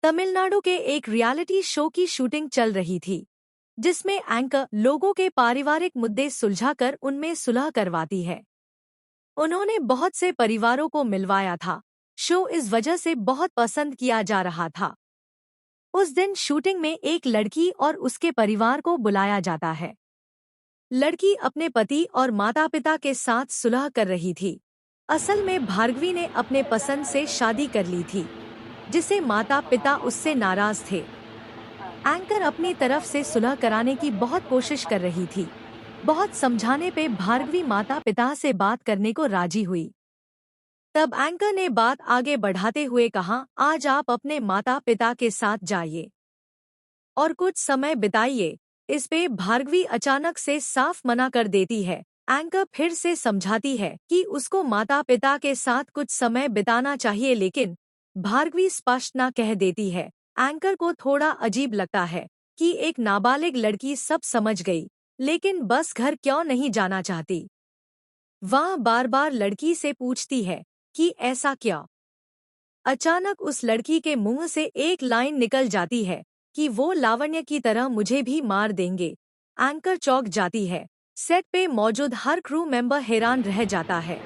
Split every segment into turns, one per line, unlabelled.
तमिलनाडु के एक reality show की शूटिंग चल रही थी, जिसमें एंकर लोगों के पारिवारिक मुद्दे सुलझाकर उनमें सुलह करवाती है। उन्होंने बहुत से परिवारों को मिलवाया था। शो इस वजह से बहुत पसंद किया जा रहा था। उस दिन शूटिंग में एक लड़की और उसके परिवार को बुलाया जाता है। लड़की अपने पति और माता-पिता के साथ सुलह कर रही थी। असल में भार्गवी ने अपने पसंद से शादी कर ली थी, जिसे माता-पिता उससे नाराज थे। एंकर अपनी तरफ से सुलह कराने की बहुत कोशिश कर रही थी। बहुत समझाने पे भार्गवी माता-पिता से बात करने को राजी हुई। तब एंकर ने बात आगे बढ़ाते हुए कहा, आज आप अपने माता-पिता के साथ जाइए और कुछ समय बिताइए। इस पे भार्गवी अचानक से साफ मना कर देती है। एंकर फिर से समझाती है कि उसको माता-पिता के साथ कुछ समय बिताना चाहिए, लेकिन भार्गवी स्पष्ट ना कह देती है। एंकर को थोड़ा अजीब लगता है कि एक नाबालिग लड़की सब समझ गई, लेकिन बस घर क्यों नहीं जाना चाहती। वह बार बार लड़की से पूछती है कि ऐसा क्या। अचानक उस लड़की के मुंह से एक लाइन निकल जाती है कि वो लावण्य की तरह मुझे भी मार देंगे। एंकर चौंक जाती है। सेट पे मौजूद हर क्रू मेंबर हैरान रह जाता है।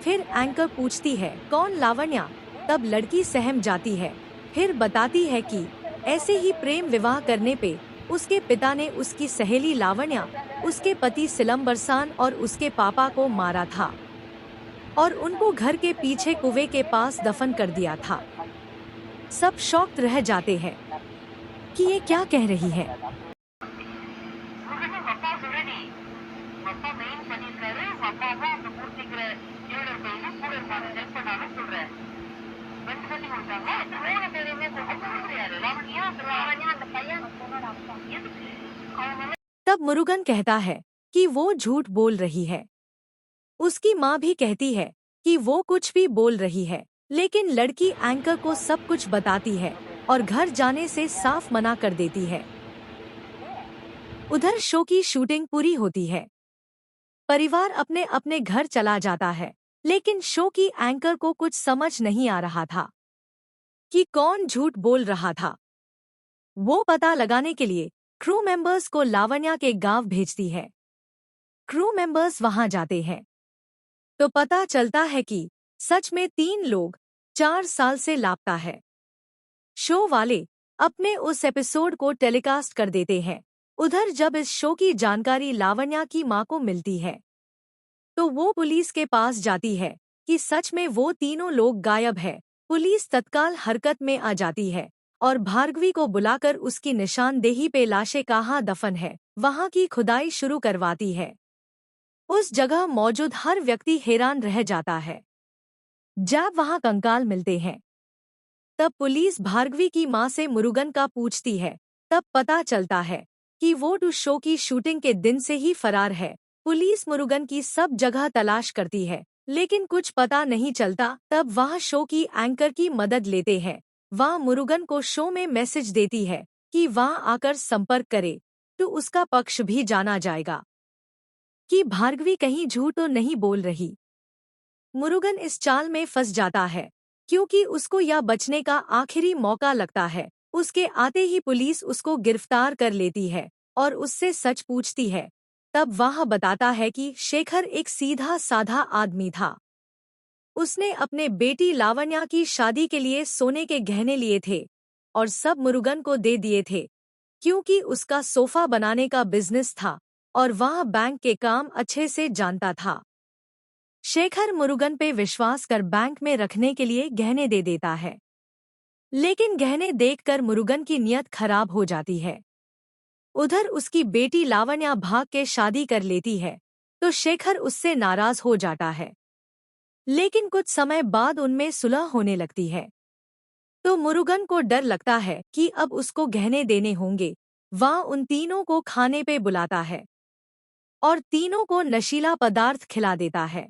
फिर एंकर पूछती है, कौन लावण्य? तब लड़की सहम जाती है। फिर बताती है कि ऐसे ही प्रेम विवाह करने पे उसके पिता ने उसकी सहेली लावण्य, उसके पति सिलंबरसान और उसके पापा को मारा था और उनको घर के पीछे कुएं के पास दफन कर दिया था। सब शॉक्ड रह जाते हैं कि ये क्या कह रही है। तब मुरुगन कहता है कि वो झूठ बोल रही है। उसकी माँ भी कहती है कि वो कुछ भी बोल रही है, लेकिन लड़की एंकर को सब कुछ बताती है और घर जाने से साफ मना कर देती है। उधर शो की शूटिंग पूरी होती है। परिवार अपने अपने घर चला जाता है, लेकिन शो की एंकर को कुछ समझ नहीं आ रहा था कि कौन झूठ बोल रहा था। वो पता लगाने के लिए क्रू मेंबर्स को लावण्या के गांव भेजती है। क्रू मेंबर्स वहां जाते हैं तो पता चलता है कि सच में 3 लोग 4 साल से लापता है। शो वाले अपने उस एपिसोड को टेलीकास्ट कर देते हैं। उधर जब इस शो की जानकारी लावण्या की मां को मिलती है, तो वो पुलिस के पास जाती है कि सच में वो तीनों लोग गायब है। पुलिस तत्काल हरकत में आ जाती है और भार्गवी को बुलाकर उसकी निशानदेही पे लाशें कहाँ दफन है, वहां की खुदाई शुरू करवाती है। उस जगह मौजूद हर व्यक्ति हैरान रह जाता है। जब वहां कंकाल मिलते हैं, तब पुलिस भार्गवी की मां से मुरुगन का पूछती है। तब पता चलता है कि वो टू शो की शूटिंग के दिन से ही फरार है। पुलिस मुरुगन की सब जगह तलाश करती है, लेकिन कुछ पता नहीं चलता। तब वह शो की एंकर की मदद लेते हैं। वह मुरुगन को शो में मैसेज देती है कि वह आकर संपर्क करे, तो उसका पक्ष भी जाना जाएगा कि भार्गवी कहीं झूठ तो नहीं बोल रही। मुरुगन इस चाल में फंस जाता है क्योंकि उसको यह बचने का आखिरी मौका लगता है। उसके आते ही पुलिस उसको गिरफ्तार कर लेती है और उससे सच पूछती है। तब वह बताता है कि शेखर एक सीधा साधा आदमी था। उसने अपने बेटी लावण्या की शादी के लिए सोने के गहने लिए थे और सब मुरुगन को दे दिए थे, क्योंकि उसका सोफा बनाने का बिजनेस था और वह बैंक के काम अच्छे से जानता था। शेखर मुरुगन पे विश्वास कर बैंक में रखने के लिए गहने दे देता है, लेकिन गहने देखकर मुरुगन की नियत खराब हो जाती है। उधर उसकी बेटी लावण्या भाग के शादी कर लेती है, तो शेखर उससे नाराज हो जाता है। लेकिन कुछ समय बाद उनमें सुलह होने लगती है, तो मुरुगन को डर लगता है कि अब उसको गहने देने होंगे। वह उन तीनों को खाने पे बुलाता है और तीनों को नशीला पदार्थ खिला देता है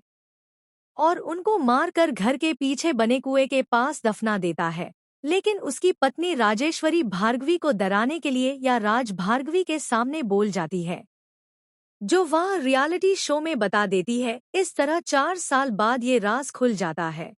और उनको मारकर घर के पीछे बने कुएं के पास दफना देता है। लेकिन उसकी पत्नी राजेश्वरी भार्गवी को डराने के लिए या राज भार्गवी के सामने बोल जाती है, जो वह रियलिटी शो में बता देती है। इस तरह 4 साल बाद ये राज खुल जाता है।